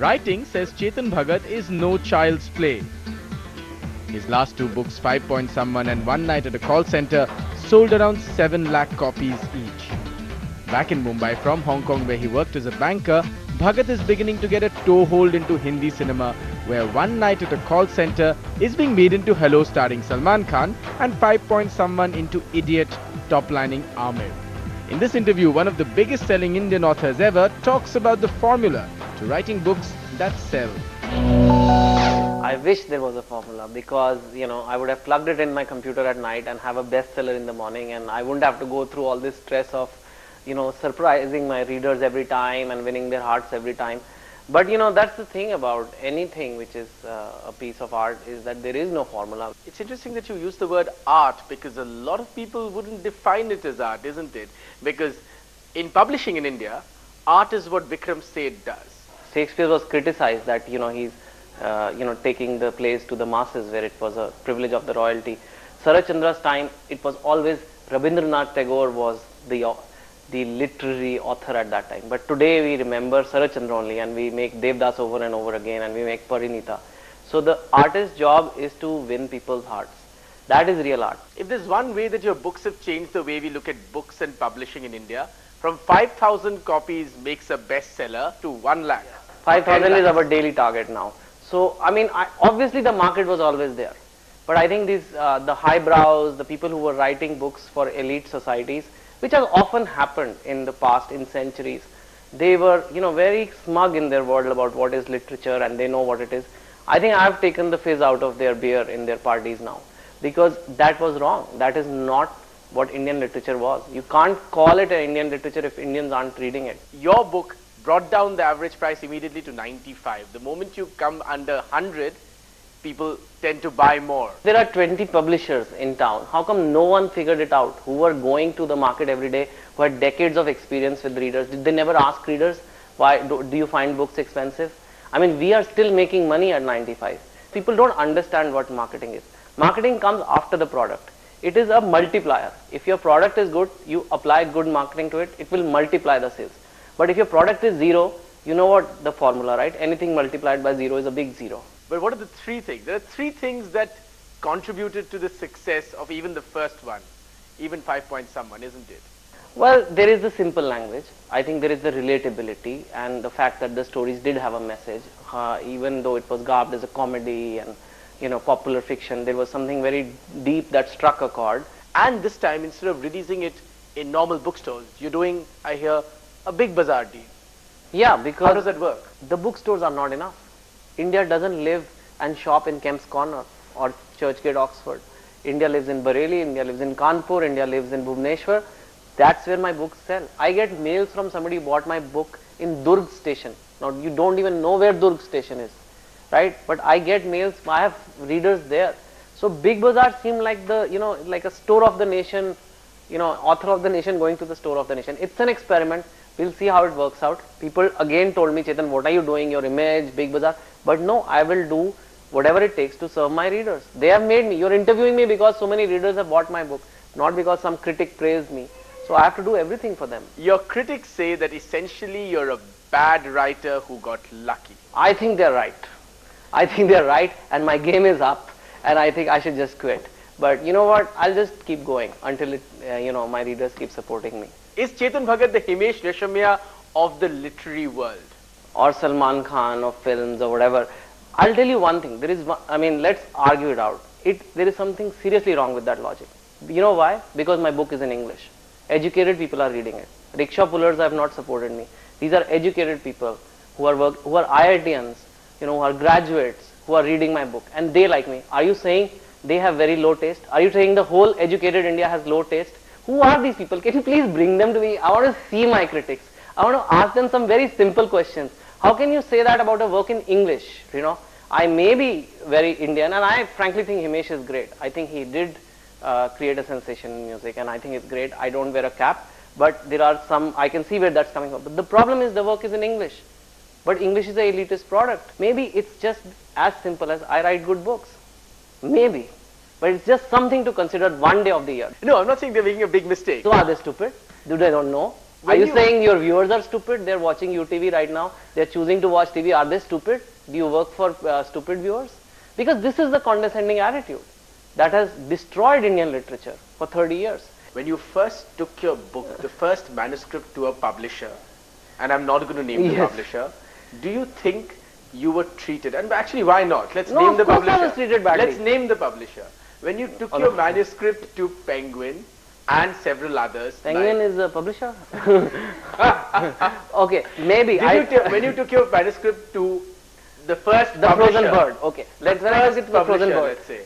Writing, says Chetan Bhagat, is no child's play. His last two books, 5 Point Someone and One Night at a Call Center, sold around 7 lakh copies each. Back in Mumbai from Hong Kong, where he worked as a banker, Bhagat is beginning to get a toehold into Hindi cinema, where One Night at a Call Center is being made into Hello starring Salman Khan and 5 Point Someone into Idiot top-lining Amir. In this interview, one of the biggest selling Indian authors ever talks about the formula to writing books that sell. I wish there was a formula because, I would have plugged it in my computer at night and have a bestseller in the morning, and I wouldn't have to go through all this stress of, surprising my readers every time and winning their hearts every time. But, that's the thing about anything which is a piece of art, is that there is no formula. It's interesting that you use the word art because a lot of people wouldn't define it as art, isn't it? Because in publishing in India, art is what Vikram Seth does. Shakespeare was criticized that, he's taking the plays to the masses where it was a privilege of the royalty. Sarat Chandra's time, it was always Rabindranath Tagore was the literary author at that time. But today we remember Sarat Chandra only, and we make Devdas over and over again, and we make Parinita. So the artist's job is to win people's hearts. That is real art. If there's one way that your books have changed the way we look at books and publishing in India, from 5,000 copies makes a bestseller to 1 lakh. 5,000 is our daily target now. So, obviously the market was always there. But I think the highbrows, the people who were writing books for elite societies, which has often happened in the past, in centuries, they were, very smug in their world about what is literature, and they know what it is. I think I have taken the fizz out of their beer in their parties now, because that was wrong. That is not what Indian literature was. You can't call it an Indian literature if Indians aren't reading it. Your book brought down the average price immediately to 95. The moment you come under 100, people tend to buy more. There are 20 publishers in town. How come no one figured it out? Who were going to the market every day, who had decades of experience with readers? Did they never ask readers, why do you find books expensive? We are still making money at 95. People don't understand what marketing is. Marketing comes after the product. It is a multiplier. If your product is good, you apply good marketing to it, it will multiply the sales. But if your product is zero, you know what the formula, right? Anything multiplied by zero is a big zero. But what are the three things? There are three things that contributed to the success of even the first one, even 5 Point Someone, isn't it? Well, there is the simple language. I think there is the relatability and the fact that the stories did have a message, even though it was garbed as a comedy and popular fiction. There was something very deep that struck a chord. And this time, instead of releasing it in normal bookstores, you're doing, I hear, a big bazaar deal. Yeah, because how does that work? The bookstores are not enough. India doesn't live and shop in Kemp's Corner or Churchgate, Oxford. India lives in Bareilly, India lives in Kanpur, India lives in Bhubaneswar. That's where my books sell. I get mails from somebody who bought my book in Durg station. Now you don't even know where Durg station is, right? But I get mails, I have readers there. So big bazaar seem like like a store of the nation, author of the nation going to the store of the nation. It's an experiment. We'll see how it works out. People again told me, Chetan, what are you doing? Your image, big bazaar. But no, I will do whatever it takes to serve my readers. They have made me. You're interviewing me because so many readers have bought my book, not because some critic praised me. So I have to do everything for them. Your critics say that essentially you're a bad writer who got lucky. I think they're right. I think they're right, and my game is up, and I think I should just quit. But you know what? I'll just keep going until my readers keep supporting me. Is Chetan Bhagat the Himesh Reshammiya of the literary world? Or Salman Khan of films or whatever. I'll tell you one thing. There is let's argue it out. There is something seriously wrong with that logic. You know why? Because my book is in English. Educated people are reading it. Rickshaw pullers have not supported me. These are educated people who are IITians, who are graduates, who are reading my book, and they like me. Are you saying they have very low taste? Are you saying the whole educated India has low taste? Who are these people? Can you please bring them to me? I want to see my critics. I want to ask them some very simple questions. How can you say that about a work in English? I may be very Indian, and I frankly think Himesh is great. I think he did create a sensation in music, and I think it's great. I don't wear a cap, but there are some, I can see where that's coming from. But the problem is the work is in English. But English is an elitist product. Maybe it's just as simple as I write good books. Maybe. But it's just something to consider one day of the year. No, I'm not saying they're making a big mistake. So are they stupid? Do they don't know? Are you saying your viewers are stupid? They're watching UTV right now. They're choosing to watch TV. Are they stupid? Do you work for stupid viewers? Because this is the condescending attitude that has destroyed Indian literature for 30 years. When you first took your book, the first manuscript to a publisher, and I'm not going to name the publisher, do you think you were treated? And actually, why not? Let's name the publisher. I was treated badly. Let's name the publisher. When you took your manuscript to Penguin and several others. Penguin is a publisher? Okay, maybe. When you took your manuscript to the first The publisher, Frozen Bird, okay. When I took it to the Frozen Bird. Let's say,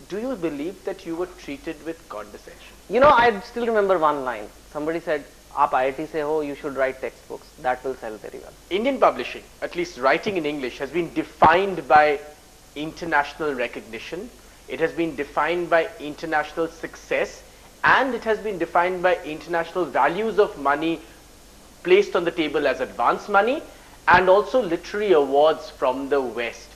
do you believe that you were treated with condescension? You know, I still remember one line. Somebody said, "Aap IIT se ho, you should write textbooks. That will sell very well." Indian publishing, at least writing in English, has been defined by international recognition. It has been defined by international success, and it has been defined by international values of money placed on the table as advance money, and also literary awards from the West.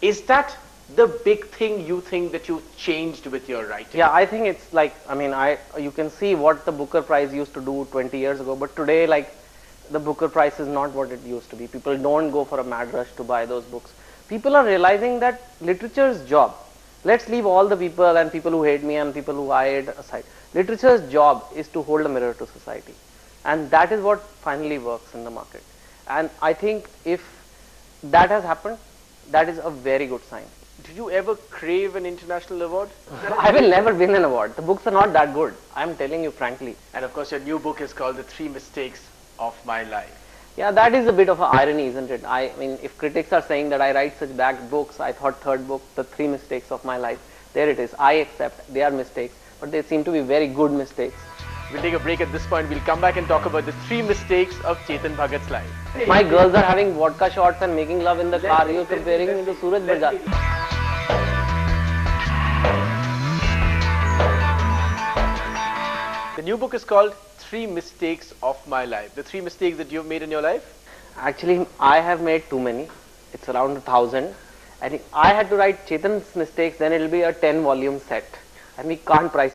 Is that the big thing you think that you changed with your writing? Yeah, I think it's like, I mean, you can see what the Booker Prize used to do 20 years ago, but today, like, the Booker Prize is not what it used to be. People don't go for a mad rush to buy those books. People are realizing that literature's job, let's leave all the people and people who hate me and people who I hate aside. Literature's job is to hold a mirror to society. And that is what finally works in the market. And I think if that has happened, that is a very good sign. Did you ever crave an international award? I will never win an award. The books are not that good. I am telling you frankly. And of course, your new book is called The 3 Mistakes of My Life. Yeah, that is a bit of an irony, isn't it? I mean, if critics are saying that I write such bad books, I thought third book, The 3 Mistakes of My Life, there it is. I accept they are mistakes, but they seem to be very good mistakes. We'll take a break at this point. We'll come back and talk about the 3 mistakes of Chetan Bhagat's life. My girls are having vodka shots and making love in the car. You're comparing me to Suraj Bajaj. The new book is called 3 Mistakes of My Life. The 3 mistakes that you've made in your life? Actually, I have made too many. It's around 1,000. I think I had to write Chetan's mistakes, then it'll be a 10-volume set. And we can't price